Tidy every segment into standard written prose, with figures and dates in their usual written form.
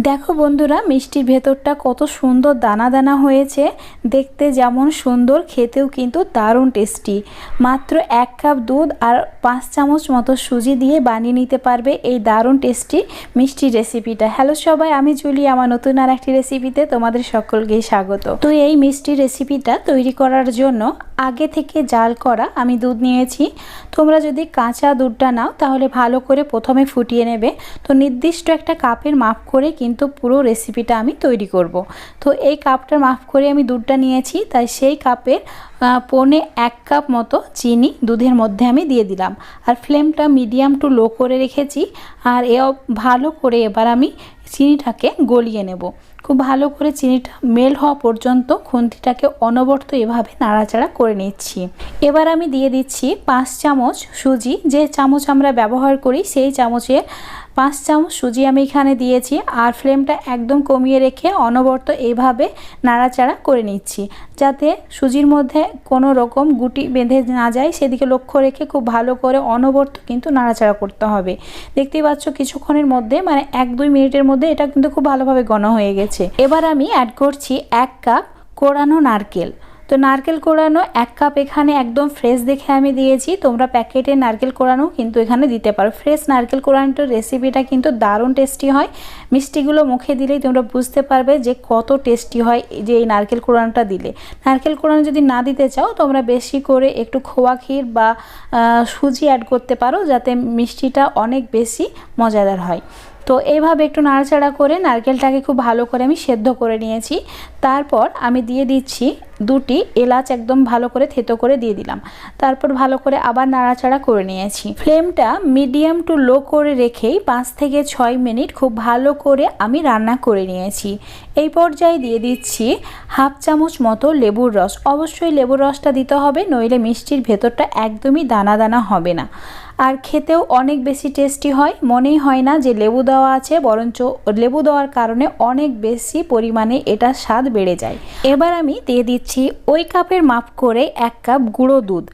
দেখো বন্ধুরা, মিষ্টির ভেতরটা কত সুন্দর দানা দানা হয়েছে। দেখতে যেমন সুন্দর, খেতেও কিন্তু দারুণ টেস্টি। মাত্র 1 কাপ দুধ আর 5 চামচ মতো সুজি দিয়ে বানিয়ে নিতে পারবে এই দারুণ টেস্টি মিষ্টি রেসিপিটা। হ্যালো সবাই, আমি জুলি। আমার নতুন আর একটি রেসিপিতে তোমাদের সকলকে স্বাগত। তো এই মিষ্টি রেসিপিটা তৈরি করার জন্য আগে থেকে জাল করা আমি দুধ নিয়েছি। তোমরা যদি কাঁচা দুধটা নাও তাহলে ভালো করে প্রথমে ফুটিয়ে নেবে। তো নির্দিষ্ট একটা কাপের মাপ করে কিন্তু পুরো রেসিপিটা আমি তৈরি করব। তো এই কাপটার মাপ করে আমি দুধটা নিয়েছি, তাই সেই কাপের 1.25 কাপ মতো চিনি দুধের মধ্যে আমি দিয়ে দিলাম। আর ফ্লেমটা মিডিয়াম টু লো করে রেখেছি। আর ভালো করে এবার আমি চিনিটাকে গলিয়ে নেব। খুব ভালো করে চিনিটা মেল্ট হওয়া পর্যন্ত খুন্তিটাকে অনবরত এভাবে নাড়াচাড়া করে নিচ্ছি। এবার আমি দিয়ে দিচ্ছি 5 চামচ সুজি। যে চামচ আমরা ব্যবহার করি সেই চামচের 5 চামচ সুজি আমি এখানে দিয়েছি। আর ফ্লেমটা একদম কমিয়ে রেখে অনবরত এইভাবে নাড়াচাড়া করে নিচ্ছি, যাতে সুজির মধ্যে কোনো রকম গুটি বেঁধে না যায় সেদিকে লক্ষ্য রেখে খুব ভালো করে অনবরত কিন্তু নাড়াচাড়া করতে হবে। দেখতেই পাচ্ছ কিছুক্ষণের মধ্যে, মানে 1-2 মিনিটের মধ্যে এটা কিন্তু খুব ভালোভাবে ঘন হয়ে গেছে। এবার আমি অ্যাড করছি 1 কাপ কোড়ানো নারকেল। তো নারকেল কোড়ানো 1 কাপ এখানে একদম ফ্রেশ দেখে আমি দিয়েছি। তোমরা প্যাকেটে নারকেল কোড়ানো কিন্তু এখানে দিতে পারো। ফ্রেশ নারকেল কোড়ানোর রেসিপিটা কিন্তু দারুণ টেস্টি হয়। মিষ্টিগুলো মুখে দিলেই তোমরা বুঝতে পারবে যে কত টেস্টি হয় যে এই নারকেল কোড়ানোটা দিলে। নারকেল কোড়ানো যদি না দিতে চাও তোমরা বেশি করে একটু খোয়া ক্ষীর বা সুজি অ্যাড করতে পারো, যাতে মিষ্টিটা অনেক বেশি মজাদার হয়। তো এইভাবে একটু নাড়াচাড়া করে নারকেলটাকে খুব ভালো করে আমি সেদ্ধ করে নিয়েছি। তারপর আমি দিয়ে দিচ্ছি 2টি এলাচ, একদম ভালো করে থেতো করে দিয়ে দিলাম। তারপর ভালো করে আবার নাড়াচাড়া করে নিয়েছি। ফ্লেমটা মিডিয়াম টু লো করে রেখেই 5 থেকে 6 মিনিট খুব ভালো করে আমি রান্না করে নিয়েছি। এই পর্যায়ে দিয়ে দিচ্ছি 1/2 চামচ মতো লেবুর রস। অবশ্যই লেবুর রসটা দিতে হবে, নইলে মিষ্টির ভেতরটা একদমই দানা দানা হবে না। আর খেতেও অনেক বেশি টেস্টি হয়। মনেই হয় না যে লেবু দেওয়া আছে, বরঞ্চ লেবু দেওয়ার কারণে অনেক বেশি পরিমাণে এটার স্বাদ বেড়ে যায়। এবার আমি দিয়ে দিচ্ছি ওই কাপের মাপ করে 1 কাপ গুঁড়ো দুধ।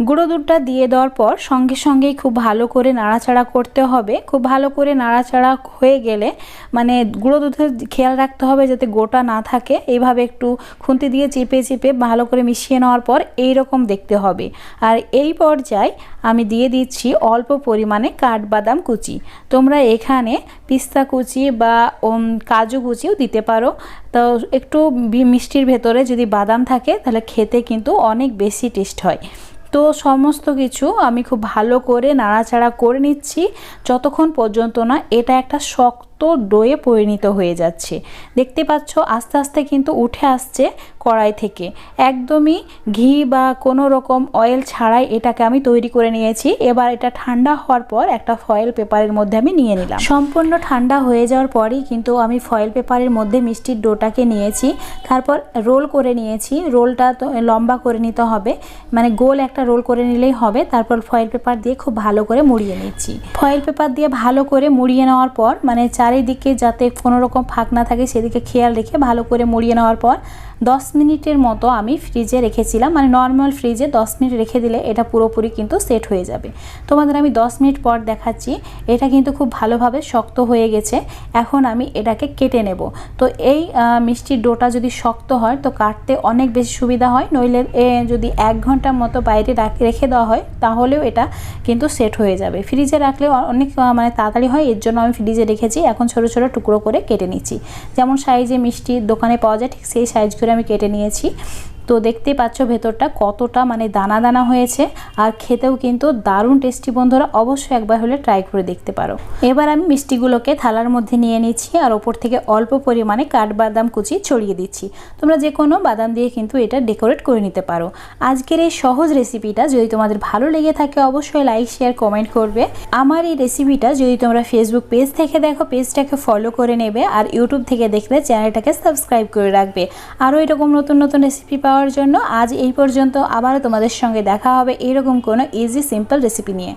গুঁড়ো দুধটা দিয়ে দেওয়ার পর সঙ্গে সঙ্গেই খুব ভালো করে নাড়াচাড়া করতে হবে। খুব ভালো করে নাড়াচাড়া হয়ে গেলে, মানে গুঁড়ো দুধের খেয়াল রাখতে হবে যাতে গোটা না থাকে। এইভাবে একটু খুন্তি দিয়ে চেপে চেপে ভালো করে মিশিয়ে নেওয়ার পর এই রকম দেখতে হবে। আর এই পর্যায়ে আমি দিয়ে দিচ্ছি অল্প পরিমাণে কাঠবাদাম কুচি। তোমরা এখানে পিস্তা কুচি বা কাজু কুচিও দিতে পারো। তো একটু মিষ্টির ভেতরে যদি বাদাম থাকে তাহলে খেতে কিন্তু অনেক বেশি টেস্ট হয়। তো সমস্ত কিছু আমি খুব ভালো করে নাড়াচাড়া করে নিচ্ছি যতক্ষণ পর্যন্ত না এটা একটা শক্ত ডোয়ে পরিণত হয়ে যাচ্ছে। দেখতে পাচ্ছ আস্তে আস্তে কিন্তু উঠে আসছে কড়াই থেকে। একদমই ঘি বা কোনো রকম অয়েল ছাড়াই এটাকে আমি তৈরি করে নিয়েছি। এবার এটা ঠান্ডা হওয়ার পর একটা ফয়েল পেপারের মধ্যে আমি নিয়ে নিলাম। সম্পূর্ণ ঠান্ডা হয়ে যাওয়ার পরই কিন্তু আমি ফয়েল পেপারের মধ্যে মিষ্টির ডোটাকে নিয়েছি। তারপর রোল করে নিয়েছি। রোলটা তো লম্বা করে নিতে হবে, মানে গোল একটা রোল করে নিলেই হবে। তারপর ফয়েল পেপার দিয়ে খুব ভালো করে মুড়িয়ে নিচ্ছি। ফয়েল পেপার দিয়ে ভালো করে মুড়িয়ে নেওয়ার পর, মানে চারিদিকে যাতে কোনো রকম ফাঁক না থাকে সেদিকে খেয়াল রেখে ভালো করে মুড়িয়ে নেওয়ার পর 10 মিনিটের মতো আমি ফ্রিজে রেখেছিলাম। মানে নর্মাল ফ্রিজে 10 মিনিট রেখে দিলে এটা পুরোপুরি কিন্তু সেট হয়ে যাবে। তোমাদের আমি 10 মিনিট পর দেখাচ্ছি। এটা কিন্তু খুব ভালোভাবে শক্ত হয়ে গেছে। এখন আমি এটাকে কেটে নেব। তো এই মিষ্টির ডোটা যদি শক্ত হয় তো কাটতে অনেক বেশি সুবিধা হয়, নইলে যদি 1 ঘন্টার মতো বাইরে রেখে দেওয়া হয় তাহলেও এটা কিন্তু সেট হয়ে যাবে। ফ্রিজে রাখলে অনেক মানে তাড়াতাড়ি হয়, এর জন্য আমি ফ্রিজে রেখেছি। এখন ছোট ছোট টুকরো করে কেটে নিচ্ছি। যেমন সাইজে মিষ্টির দোকানে পাওয়া যায় ঠিক সেই সাইজ করে আমি কেটে নিয়েছি। তো দেখতেই পাচ্ছ ভেতরটা কতটা মানে দানা দানা হয়েছে। আর খেতেও কিন্তু দারুণ টেস্টি। বন্ধুরা অবশ্যই একবার হলে ট্রাই করে দেখতে পারো। এবার আমি মিষ্টিগুলোকে থালার মধ্যে নিয়ে নিচ্ছি আর ওপর থেকে অল্প পরিমাণে কাঠবাদাম কুচি ছড়িয়ে দিচ্ছি। তোমরা যে কোনো বাদাম দিয়ে কিন্তু এটা ডেকোরেট করে নিতে পারো। আজকের এই সহজ রেসিপিটা যদি তোমাদের ভালো লেগে থাকে অবশ্যই লাইক শেয়ার কমেন্ট করবে। আমার এই রেসিপিটা যদি তোমরা ফেসবুক পেজ থেকে দেখো পেজটাকে ফলো করে নেবে, আর ইউটিউব থেকে দেখলে চ্যানেলটাকে সাবস্ক্রাইব করে রাখবে। আরও এরকম নতুন নতুন রেসিপি পাওয়ার জন্য আজ এই পর্যন্ত। আবারও তোমাদের সঙ্গে দেখা হবে এরকম কোনো ইজি সিম্পল রেসিপি নিয়ে।